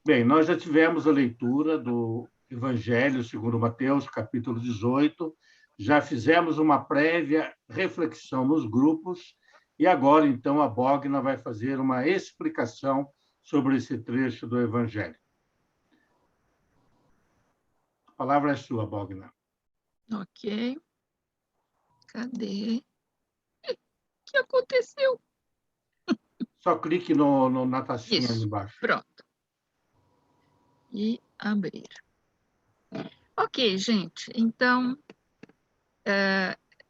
Bem, nós já tivemos a leitura do Evangelho segundo Mateus, capítulo 18, já fizemos uma prévia reflexão nos grupos, e agora, então, a Bogna vai fazer uma explicação sobre esse trecho do Evangelho. A palavra é sua, Bogna. Ok. Cadê? O que aconteceu? Só clique na tacinha ali Isso, embaixo. pronto. E abrir. Ok, gente, então,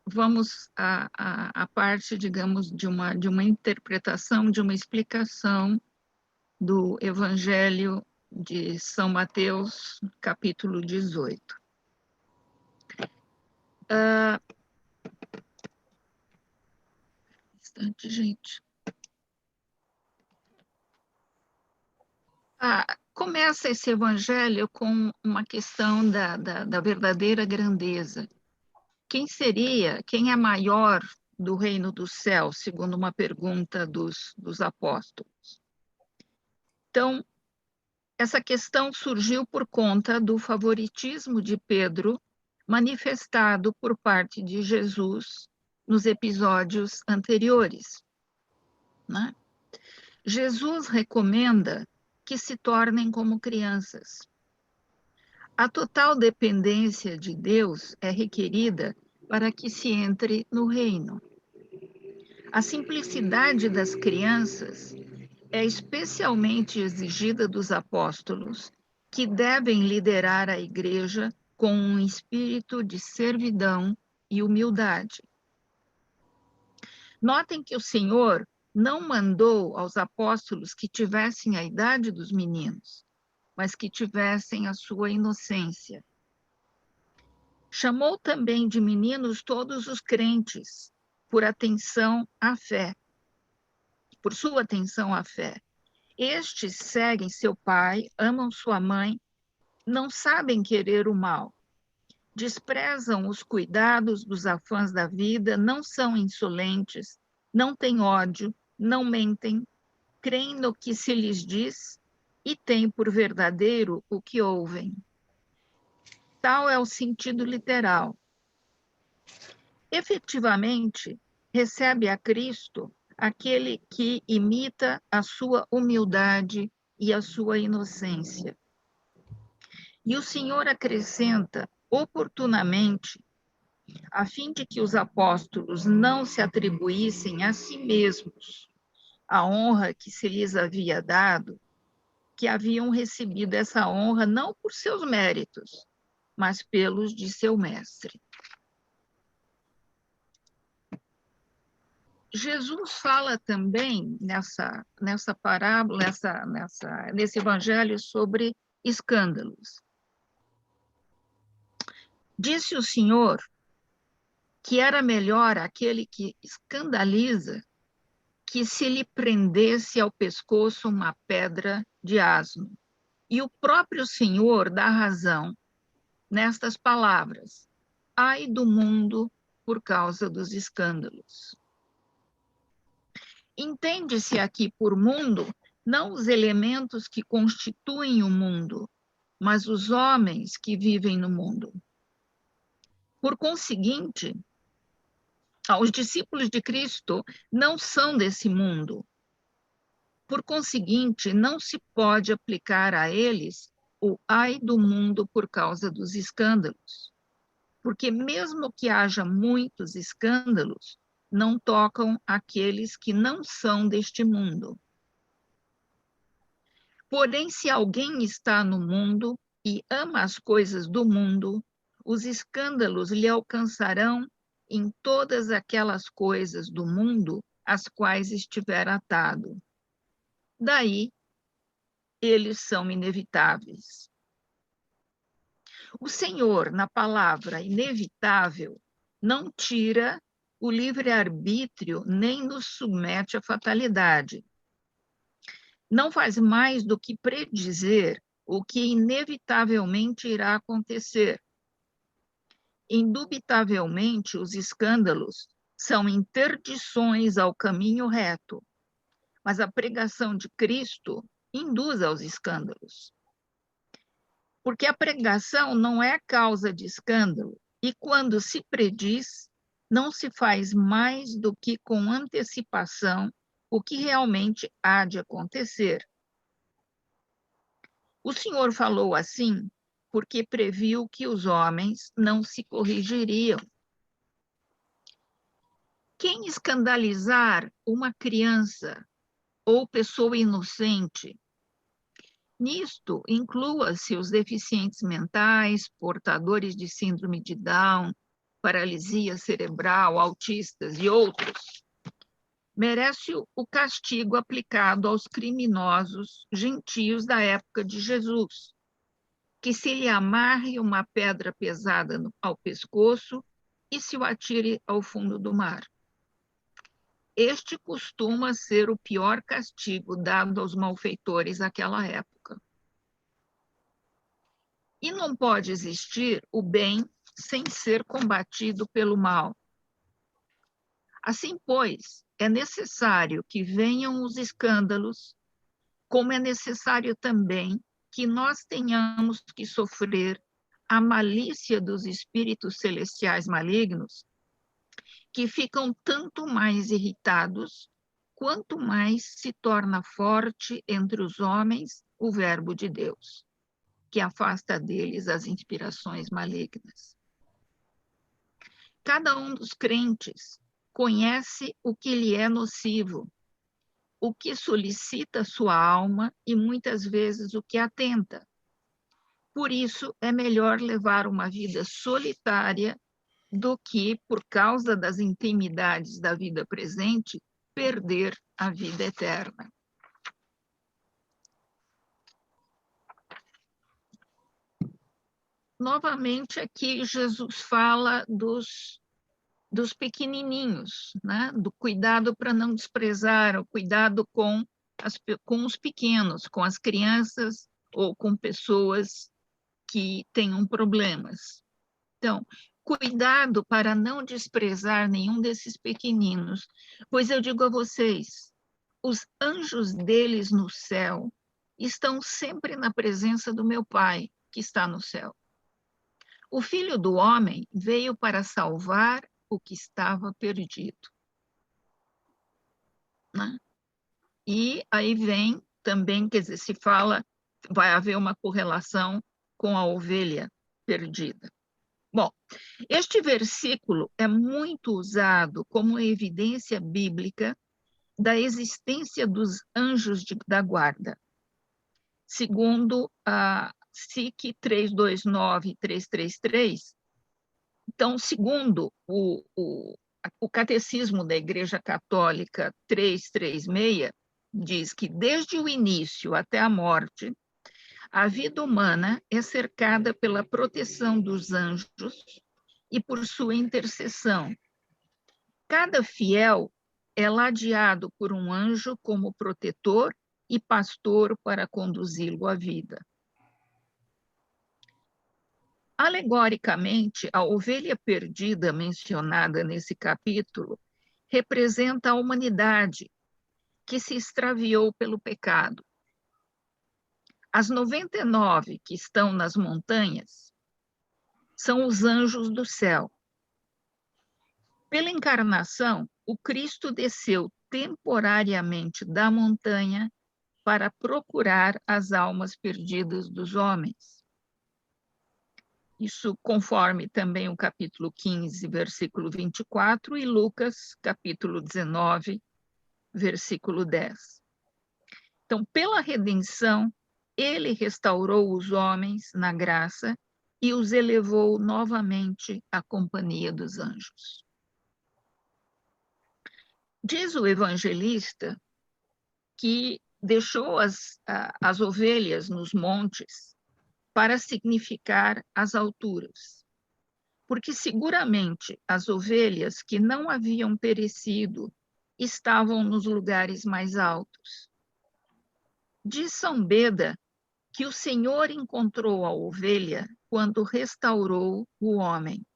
vamos à parte, digamos, de uma interpretação, de uma explicação do Evangelho de São Mateus, capítulo 18. Instante, gente. Começa esse evangelho com uma questão da verdadeira grandeza. Quem é maior do reino dos céus, segundo uma pergunta dos apóstolos? Então, essa questão surgiu por conta do favoritismo de Pedro, manifestado por parte de Jesus nos episódios anteriores, né? Jesus recomenda que se tornem como crianças. A total dependência de Deus é requerida para que se entre no reino. A simplicidade das crianças é especialmente exigida dos apóstolos, que devem liderar a igreja com um espírito de servidão e humildade. Notem que o Senhor não mandou aos apóstolos que tivessem a idade dos meninos, mas que tivessem a sua inocência. Chamou também de meninos todos os crentes, por atenção à fé, por sua atenção à fé. Estes seguem seu pai, amam sua mãe, não sabem querer o mal, desprezam os cuidados dos afãs da vida, não são insolentes, não têm ódio, não mentem, creem no que se lhes diz e têm por verdadeiro o que ouvem. Tal é o sentido literal. Efetivamente, recebe a Cristo aquele que imita a sua humildade e a sua inocência. E o Senhor acrescenta oportunamente, a fim de que os apóstolos não se atribuíssem a si mesmos a honra que se lhes havia dado, que haviam recebido essa honra não por seus méritos, mas pelos de seu mestre. Jesus fala também nessa parábola, nesse evangelho, sobre escândalos. Disse o Senhor que era melhor aquele que escandaliza que se lhe prendesse ao pescoço uma pedra de asno. E o próprio Senhor dá razão nestas palavras: ai do mundo por causa dos escândalos. Entende-se aqui por mundo não os elementos que constituem o mundo, mas os homens que vivem no mundo. Por conseguinte, os discípulos de Cristo não são desse mundo. Por conseguinte, não se pode aplicar a eles o ai do mundo por causa dos escândalos. Porque mesmo que haja muitos escândalos, não tocam aqueles que não são deste mundo. Porém, se alguém está no mundo e ama as coisas do mundo, os escândalos lhe alcançarão em todas aquelas coisas do mundo às quais estiver atado. Daí, eles são inevitáveis. O Senhor, na palavra inevitável, não tira o livre-arbítrio nem nos submete à fatalidade. Não faz mais do que predizer o que inevitavelmente irá acontecer. Indubitavelmente, os escândalos são interdições ao caminho reto, mas a pregação de Cristo induz aos escândalos. Porque a pregação não é causa de escândalo, e quando se prediz, não se faz mais do que com antecipação o que realmente há de acontecer. O Senhor falou assim porque previu que os homens não se corrigiriam. Quem escandalizar uma criança ou pessoa inocente, nisto inclua-se os deficientes mentais, portadores de síndrome de Down, paralisia cerebral, autistas e outros, merece o castigo aplicado aos criminosos gentios da época de Jesus, que se lhe amarre uma pedra pesada ao pescoço e se o atire ao fundo do mar. Este costuma ser o pior castigo dado aos malfeitores daquela época. E não pode existir o bem sem ser combatido pelo mal. Assim, pois, é necessário que venham os escândalos, como é necessário também que nós tenhamos que sofrer a malícia dos espíritos celestiais malignos, que ficam tanto mais irritados, quanto mais se torna forte entre os homens o verbo de Deus, que afasta deles as inspirações malignas. Cada um dos crentes conhece o que lhe é nocivo, o que solicita sua alma e muitas vezes o que atenta. Por isso, é melhor levar uma vida solitária do que, por causa das intimidades da vida presente, perder a vida eterna. Novamente, aqui Jesus fala dos pequenininhos, né? Do cuidado para não desprezar, o cuidado com os pequenos, com as crianças ou com pessoas que tenham problemas. Então, cuidado para não desprezar nenhum desses pequeninos, pois eu digo a vocês, os anjos deles no céu estão sempre na presença do meu Pai, que está no céu. O Filho do Homem veio para salvar o que estava perdido. Né? E aí vem também, quer dizer, se fala, vai haver uma correlação com a ovelha perdida. Bom, este versículo é muito usado como evidência bíblica da existência dos anjos da guarda. Segundo a SIC 329 e 333, então, segundo o Catecismo da Igreja Católica 336, diz que desde o início até a morte, a vida humana é cercada pela proteção dos anjos e por sua intercessão. Cada fiel é ladeado por um anjo como protetor e pastor para conduzi-lo à vida. Alegoricamente, a ovelha perdida mencionada nesse capítulo representa a humanidade que se extraviou pelo pecado. As 99 que estão nas montanhas são os anjos do céu. Pela encarnação, o Cristo desceu temporariamente da montanha para procurar as almas perdidas dos homens. Isso conforme também o capítulo 15, versículo 24, e Lucas, capítulo 19, versículo 10. Então, pela redenção, ele restaurou os homens na graça e os elevou novamente à companhia dos anjos. Diz o evangelista que deixou as ovelhas nos montes para significar as alturas, porque seguramente as ovelhas que não haviam perecido estavam nos lugares mais altos. Diz São Beda que o Senhor encontrou a ovelha quando restaurou o homem.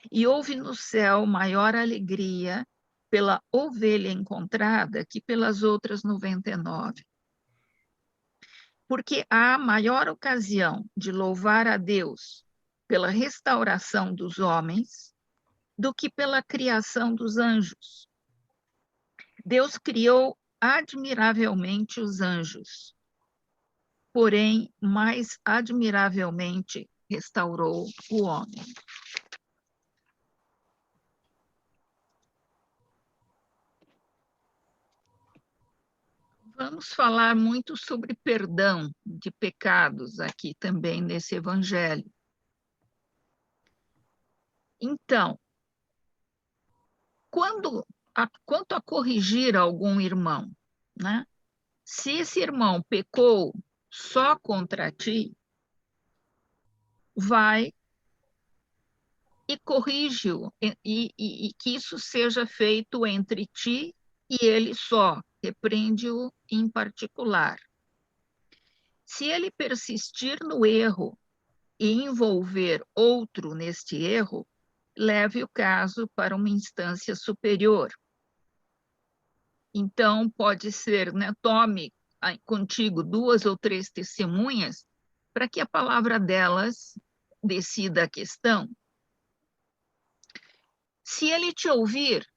E houve no céu maior alegria pela ovelha encontrada que pelas outras 99. Porque há maior ocasião de louvar a Deus pela restauração dos homens do que pela criação dos anjos. Deus criou admiravelmente os anjos, porém, mais admiravelmente restaurou o homem. Vamos falar muito sobre perdão de pecados aqui também nesse evangelho. Então, quanto a corrigir algum irmão, né? Se esse irmão pecou só contra ti, vai e corrige-o, e que isso seja feito entre ti e ele só, repreende-o em particular. Se ele persistir no erro e envolver outro neste erro, leve o caso para uma instância superior. Então, pode ser, né, tome contigo 2 ou 3 testemunhas para que a palavra delas decida a questão. Se ele te ouvir,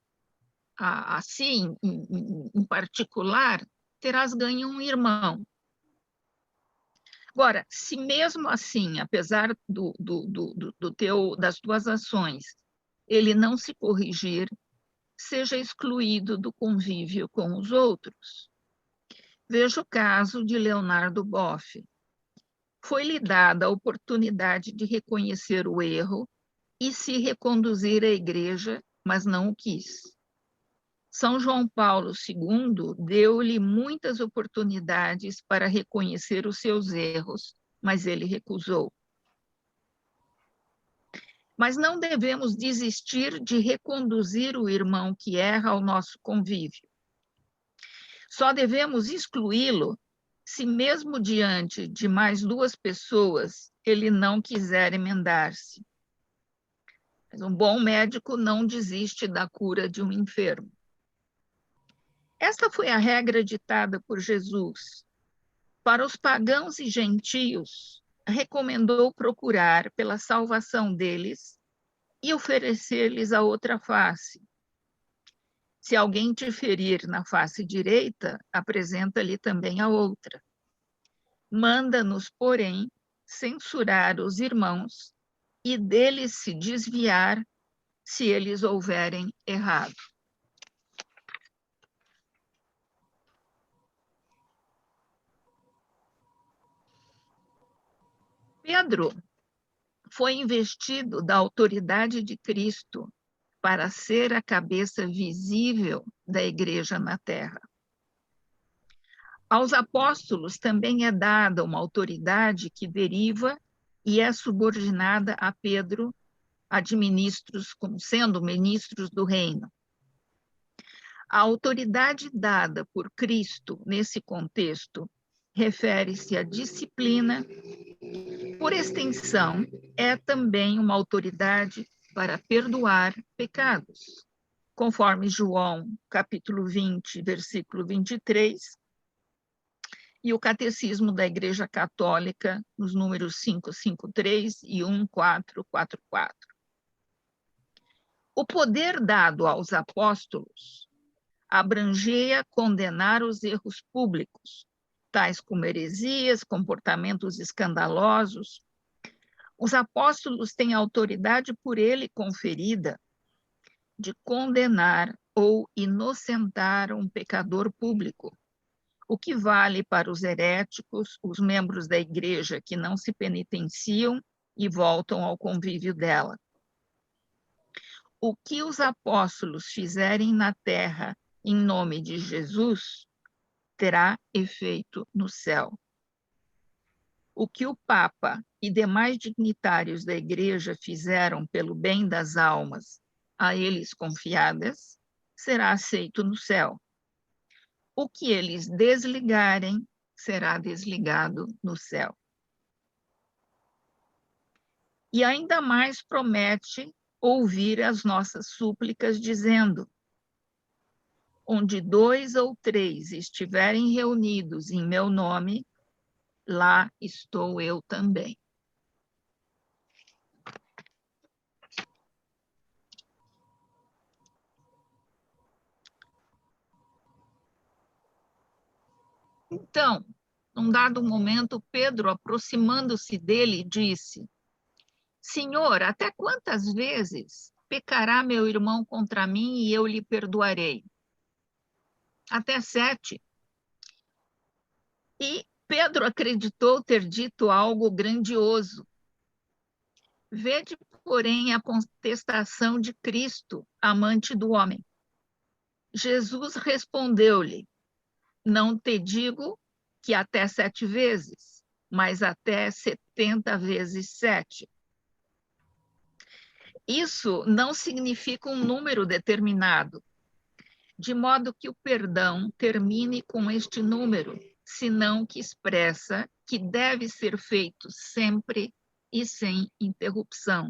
assim, em particular, terás ganho um irmão. Agora, se mesmo assim, apesar das tuas ações, ele não se corrigir, seja excluído do convívio com os outros. Veja o caso de Leonardo Boff. Foi-lhe dada a oportunidade de reconhecer o erro e se reconduzir à igreja, mas não o quis. São João Paulo II deu-lhe muitas oportunidades para reconhecer os seus erros, mas ele recusou. Mas não devemos desistir de reconduzir o irmão que erra ao nosso convívio. Só devemos excluí-lo se mesmo diante de mais 2 pessoas ele não quiser emendar-se. Mas um bom médico não desiste da cura de um enfermo. Esta foi a regra ditada por Jesus. Para os pagãos e gentios, recomendou procurar pela salvação deles e oferecer-lhes a outra face. Se alguém te ferir na face direita, apresenta-lhe também a outra. Manda-nos, porém, censurar os irmãos e deles se desviar se eles houverem errado. Pedro foi investido da autoridade de Cristo para ser a cabeça visível da igreja na terra. Aos apóstolos também é dada uma autoridade que deriva e é subordinada a Pedro, administros, como sendo ministros do reino. A autoridade dada por Cristo nesse contexto refere-se à disciplina. Por extensão, é também uma autoridade para perdoar pecados, conforme João, capítulo 20, versículo 23, e o Catecismo da Igreja Católica, nos números 553 e 1444. O poder dado aos apóstolos abrangeia condenar os erros públicos, tais como heresias, comportamentos escandalosos. Os apóstolos têm autoridade por ele conferida de condenar ou inocentar um pecador público, o que vale para os heréticos, os membros da igreja que não se penitenciam e voltam ao convívio dela. O que os apóstolos fizerem na terra em nome de Jesus terá efeito no céu. O que o Papa e demais dignitários da igreja fizeram pelo bem das almas a eles confiadas será aceito no céu. O que eles desligarem será desligado no céu. E ainda mais promete ouvir as nossas súplicas, dizendo: onde 2 ou 3 estiverem reunidos em meu nome, lá estou eu também. Então, num dado momento, Pedro, aproximando-se dele, disse: Senhor, até quantas vezes pecará meu irmão contra mim e eu lhe perdoarei? Até 7. E Pedro acreditou ter dito algo grandioso. Vede, porém, a contestação de Cristo, amante do homem. Jesus respondeu-lhe: Não te digo que até 7 vezes, mas até 70 vezes 7. Isso não significa um número determinado, de modo que o perdão termine com este número, senão que expressa que deve ser feito sempre e sem interrupção.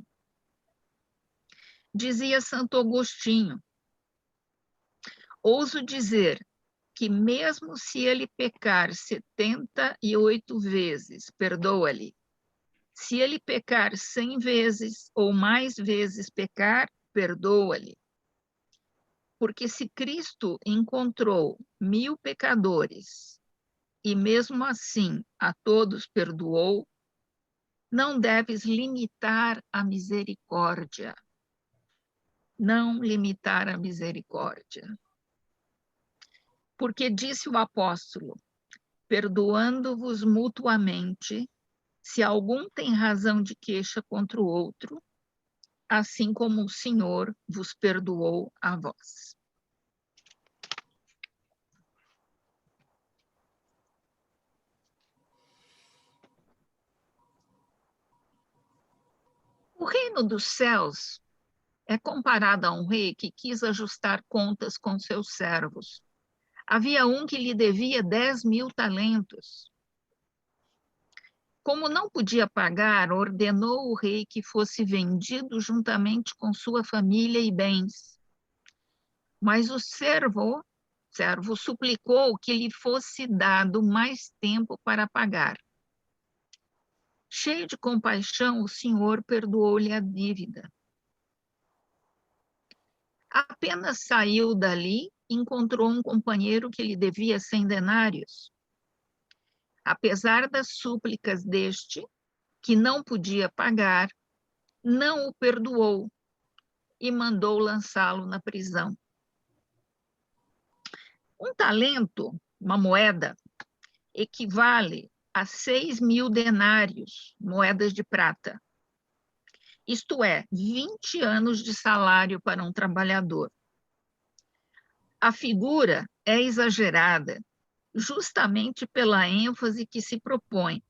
Dizia Santo Agostinho: ouso dizer que mesmo se ele pecar 78 vezes, perdoa-lhe. Se ele pecar 100 vezes ou mais vezes pecar, perdoa-lhe. Porque se Cristo encontrou 1000 pecadores e mesmo assim a todos perdoou, não deves limitar a misericórdia. Não limitar a misericórdia. Porque disse o apóstolo: perdoando-vos mutuamente, se algum tem razão de queixa contra o outro, assim como o Senhor vos perdoou a vós. O reino dos céus é comparado a um rei que quis ajustar contas com seus servos. Havia um que lhe devia 10.000 talentos. Como não podia pagar, ordenou o rei que fosse vendido juntamente com sua família e bens. Mas o servo suplicou que lhe fosse dado mais tempo para pagar. Cheio de compaixão, o Senhor perdoou-lhe a dívida. Apenas saiu dali, encontrou um companheiro que lhe devia 100 denários. Apesar das súplicas deste, que não podia pagar, não o perdoou e mandou lançá-lo na prisão. Um talento, uma moeda, equivale a 6.000 denários, moedas de prata. Isto é, 20 anos de salário para um trabalhador. A figura é exagerada, justamente pela ênfase que se propõe.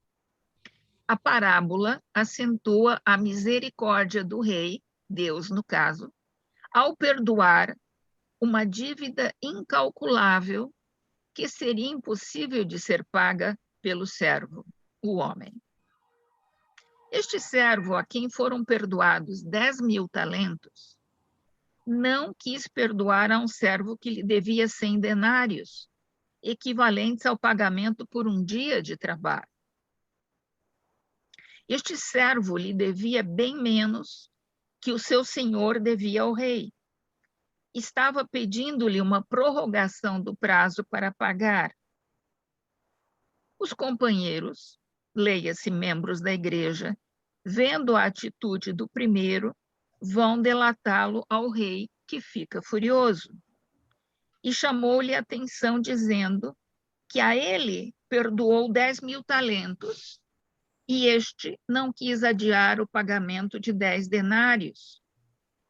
A parábola acentua a misericórdia do rei, Deus no caso, ao perdoar uma dívida incalculável que seria impossível de ser paga pelo servo, o homem. Este servo, a quem foram perdoados 10.000 talentos, não quis perdoar a um servo que lhe devia 100 denários, equivalentes ao pagamento por um dia de trabalho. Este servo lhe devia bem menos que o seu senhor devia ao rei. Estava pedindo-lhe uma prorrogação do prazo para pagar. Os companheiros, leia-se membros da igreja, vendo a atitude do primeiro, vão delatá-lo ao rei, que fica furioso. E chamou-lhe a atenção, dizendo que a ele perdoou 10.000 talentos e este não quis adiar o pagamento de 10 denários.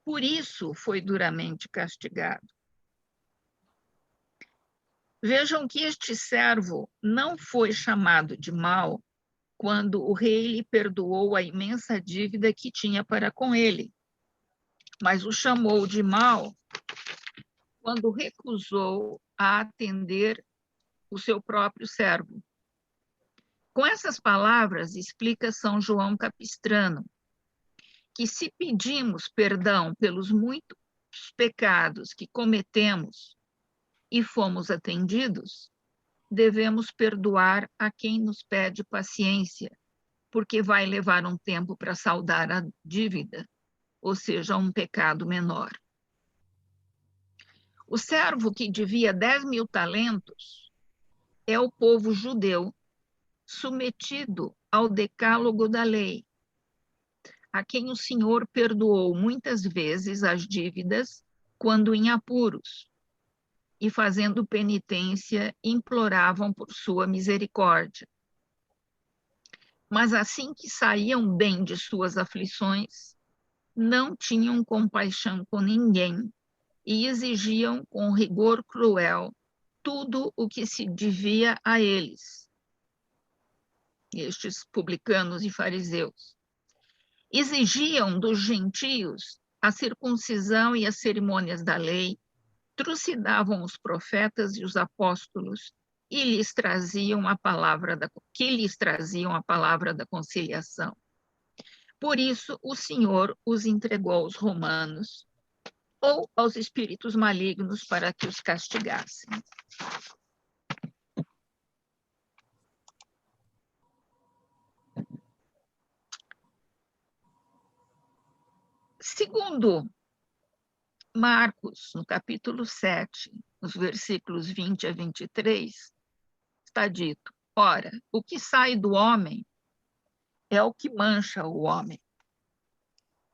Por isso foi duramente castigado. Vejam que este servo não foi chamado de mau quando o rei lhe perdoou a imensa dívida que tinha para com ele, mas o chamou de mau quando recusou a atender o seu próprio servo. Com essas palavras, explica São João Capistrano que se pedimos perdão pelos muitos pecados que cometemos e fomos atendidos, devemos perdoar a quem nos pede paciência, porque vai levar um tempo para saldar a dívida, ou seja, um pecado menor. O servo que devia 10.000 talentos é o povo judeu, submetido ao decálogo da lei, a quem o Senhor perdoou muitas vezes as dívidas quando em apuros, e fazendo penitência, imploravam por sua misericórdia. Mas assim que saíam bem de suas aflições, não tinham compaixão com ninguém e exigiam com rigor cruel tudo o que se devia a eles, estes publicanos e fariseus. Exigiam dos gentios a circuncisão e as cerimônias da lei, trucidavam os profetas e os apóstolos e lhes traziam a palavra da conciliação. Por isso, o Senhor os entregou aos romanos ou aos espíritos malignos para que os castigassem. Segundo Marcos, no capítulo 7, nos versículos 20 a 23, está dito: ora, o que sai do homem é o que mancha o homem,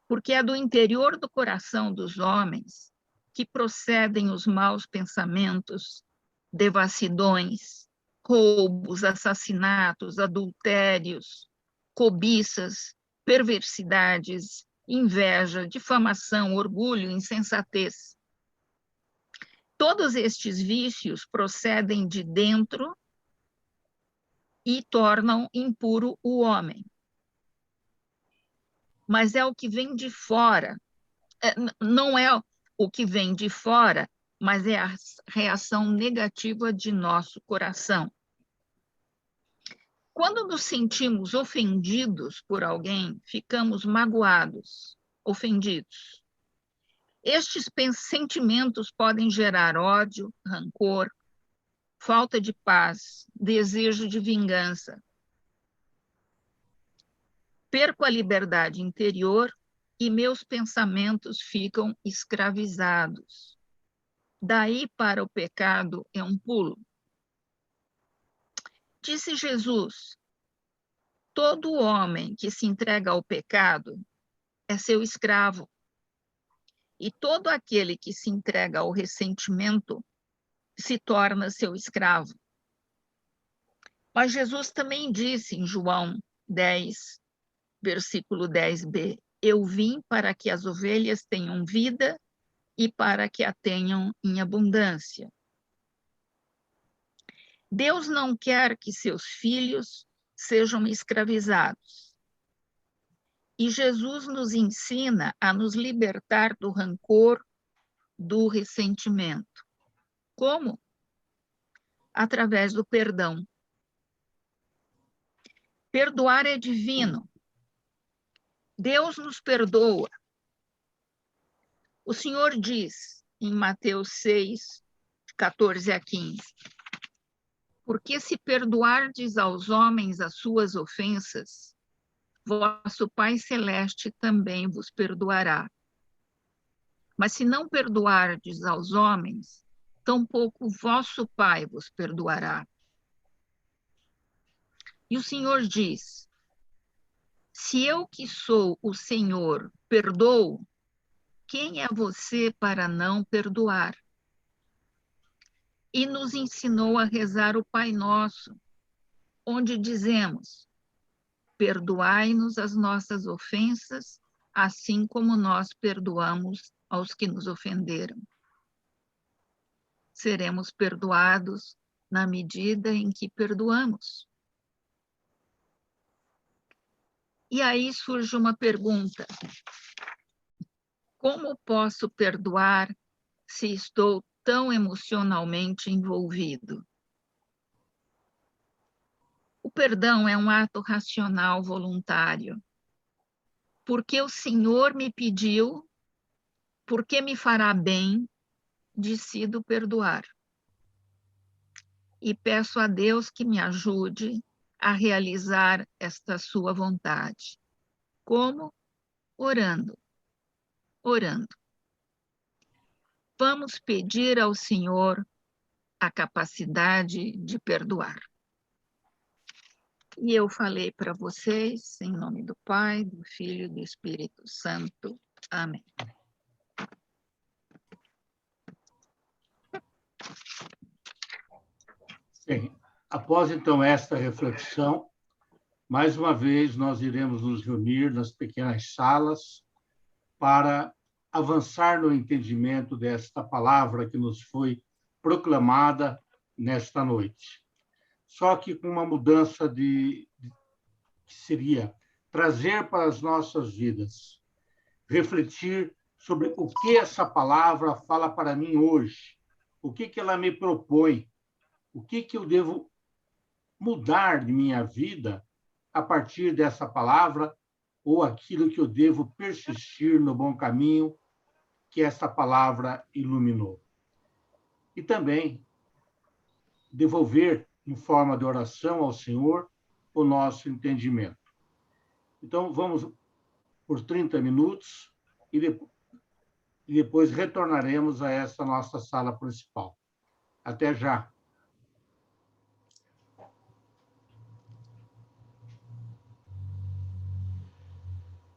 porque é do interior do coração dos homens que procedem os maus pensamentos, devassidões, roubos, assassinatos, adultérios, cobiças, perversidades, inveja, difamação, orgulho, insensatez. Todos estes vícios procedem de dentro e tornam impuro o homem. Mas é o que vem de fora, não é o que vem de fora, mas é a reação negativa de nosso coração. Quando nos sentimos ofendidos por alguém, ficamos magoados, ofendidos. Estes sentimentos podem gerar ódio, rancor, falta de paz, desejo de vingança. Perco a liberdade interior e meus pensamentos ficam escravizados. Daí para o pecado é um pulo. Disse Jesus: todo homem que se entrega ao pecado é seu escravo. E todo aquele que se entrega ao ressentimento se torna seu escravo. Mas Jesus também disse em João 10, versículo 10b: eu vim para que as ovelhas tenham vida e para que a tenham em abundância. Deus não quer que seus filhos sejam escravizados. E Jesus nos ensina a nos libertar do rancor, do ressentimento. Como? Através do perdão. Perdoar é divino. Deus nos perdoa. O Senhor diz em Mateus 6, 14 a 15: porque se perdoardes aos homens as suas ofensas, vosso Pai Celeste também vos perdoará. Mas se não perdoardes aos homens, tampouco vosso Pai vos perdoará. E o Senhor diz: se eu que sou o Senhor perdoo, quem é você para não perdoar? E nos ensinou a rezar o Pai Nosso, onde dizemos: perdoai-nos as nossas ofensas, assim como nós perdoamos aos que nos ofenderam. Seremos perdoados na medida em que perdoamos. E aí surge uma pergunta: como posso perdoar se estou tão emocionalmente envolvido? O perdão é um ato racional voluntário. Porque o Senhor me pediu, porque me fará bem, decido perdoar. e peço a Deus que me ajude a realizar esta sua vontade. Como? Orando. Orando. Vamos pedir ao Senhor a capacidade de perdoar. E eu falei para vocês, em nome do Pai, do Filho e do Espírito Santo. Amém. Bem, após então esta reflexão, mais uma vez nós iremos nos reunir nas pequenas salas para avançar no entendimento desta palavra que nos foi proclamada nesta noite. Só que com uma mudança que seria trazer para as nossas vidas, refletir sobre o que essa palavra fala para mim hoje, o que ela me propõe, o que eu devo mudar de minha vida a partir dessa palavra, ou aquilo que eu devo persistir no bom caminho que essa palavra iluminou. E também devolver, em forma de oração ao Senhor, o nosso entendimento. Então, vamos por 30 minutos e depois retornaremos a essa nossa sala principal. Até já.